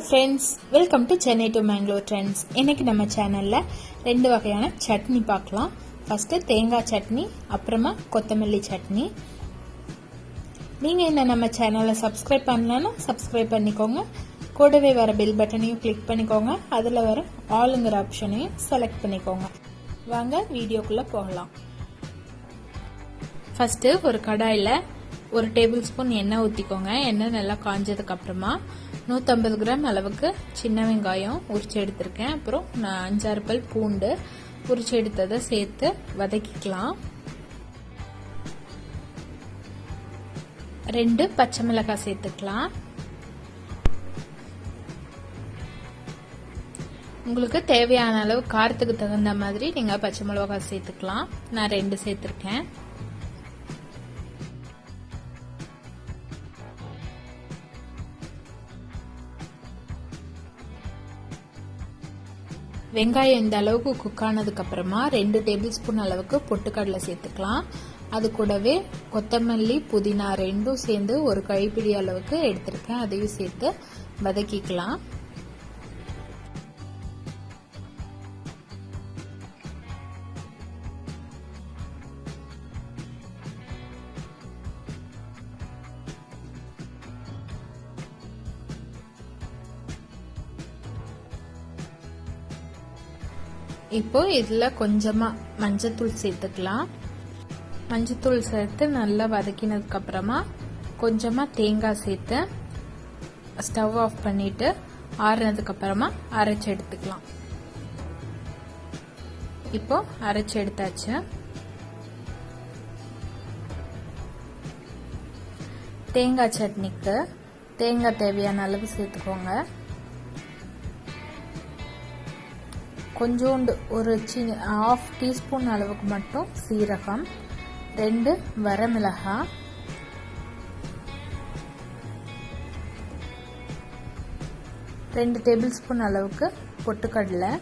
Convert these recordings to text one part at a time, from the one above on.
friends, welcome to Chennai to Mangalore Trends. இன்னைக்கு நம்ம சேனல்ல ரெண்டு வகையான சட்னி பார்க்கலாம். ஃபர்ஸ்ட் தேங்காய் சட்னி, அப்புறமா கொத்தமல்லி சட்னி. நீங்க என்ன நம்ம சேனலை சப்ஸ்கிரைப் பண்ணலனா சப்ஸ்கிரைப் பண்ணிக்கோங்க. கூடவே வர பெல் பட்டனையும் கிளிக் பண்ணிக்கோங்க. அதுல வர ஆல்ங்கிற ஆப்ஷனையும் செலக்ட் பண்ணிக்கோங்க. வாங்க வீடியோக்குள்ள போகலாம். ஃபர்ஸ்ட் ஒரு கடாயில ஒரு டேபிள் ஸ்பூன் எண்ணெய் ஊற்றிக்கோங்க. எண்ணெய் நல்லா காஞ்சதுக்கு அப்புறமா 150 கிராம் அளவுக்கு சின்ன வெங்காயம் உரிச்சு எடுத்திருக்கேன். அப்புறம் நான் 5-6 பல் பூண்டு உரிச்சு எடுத்ததை சேர்த்து வதக்கிக்கலாம். 2 பச்சை மிளகாய் சேர்த்துக்கலாம். உங்களுக்கு தேவையான அளவு காரத்துக்கு தகுந்த மாதிரி நீங்க பச்சை மிளகாய் சேர்த்துக்கலாம். நான் 2 சேர்த்திருக்கேன். வெங்காயம் இந்த அளவுக்கு குக் ஆனதுக்கு அப்புறமா 2 டேபிள் ஸ்பூன் அளவுக்கு பொட்டுக்கடலை சேர்த்துக்கலாம். அது கூடவே கொத்தமல்லி புதினா ரெண்டும் சேர்ந்து ஒரு கைப்பிடி அளவுக்கு எடுத்திருக்கேன். அதையும் சேர்த்து வதக்கிக்கலாம். இப்போ இதுல கொஞ்சமா மஞ்சத்தூள் சேர்த்துக்கலாம். மஞ்சத்தூள் சேர்த்து நல்லா வதக்கினதுக்கு அப்புறமா கொஞ்சமா தேங்காய் சேர்த்து ஸ்டவ் ஆஃப் பண்ணிட்டு ஆறுனதுக்கு அப்புறமா அரைச்சு எடுத்துக்கலாம். இப்போ அரைச்சு எடுத்தாச்சு. தேங்காய் சட்னிக்கு தேங்காய் தேவையான அளவு சேர்த்துக்கோங்க. கொஞ்சோண்டு ஒரு ½ டீஸ்பூன் அளவுக்கு மட்டும் சீரகம், 2 வரமிளகாய், 2 டேபிள் ஸ்பூன் அளவுக்கு பொட்டுக்கடலை,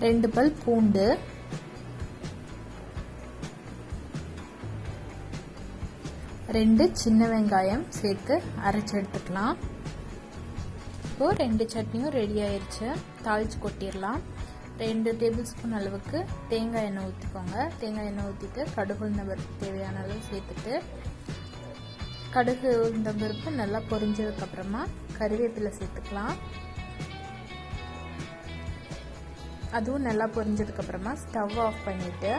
2 பல் பூண்டு, 2 சின்ன வெங்காயம் சேர்த்து அரைச்சு எடுத்துக்கலாம். இப்போ 2 சட்னியும் ரெடி ஆயிருச்சு. தாளிச்சு கொட்டிடலாம். 2 டேபிள் ஸ்பூன் அளவுக்கு தேங்காய் எண்ணெய் ஊற்றிக்கோங்க. தேங்காய் எண்ணெய் ஊற்றிட்டு கடுகு உளுந்தம்பருப்பு தேவையான அளவு சேர்த்துட்டு கடுகு உளுந்தம்பருப்பு நல்லா பொரிஞ்சதுக்கு அப்புறமா கறிவேப்பிலை சேர்த்துக்கலாம். அதுவும் நல்லா பொரிஞ்சதுக்கு அப்புறமா ஸ்டவ் ஆஃப் பண்ணிட்டு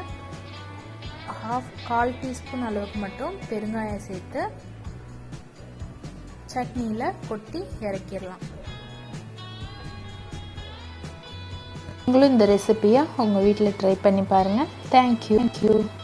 கால் டீஸ்பூன் அளவுக்கு மட்டும் பெருங்காயம் சேர்த்து சட்னியில கொட்டி இறக்கிடலாம். நீங்களும் இந்த ரெசிபியை உங்க வீட்டில் ட்ரை பண்ணி பாருங்க. தேங்க்யூ.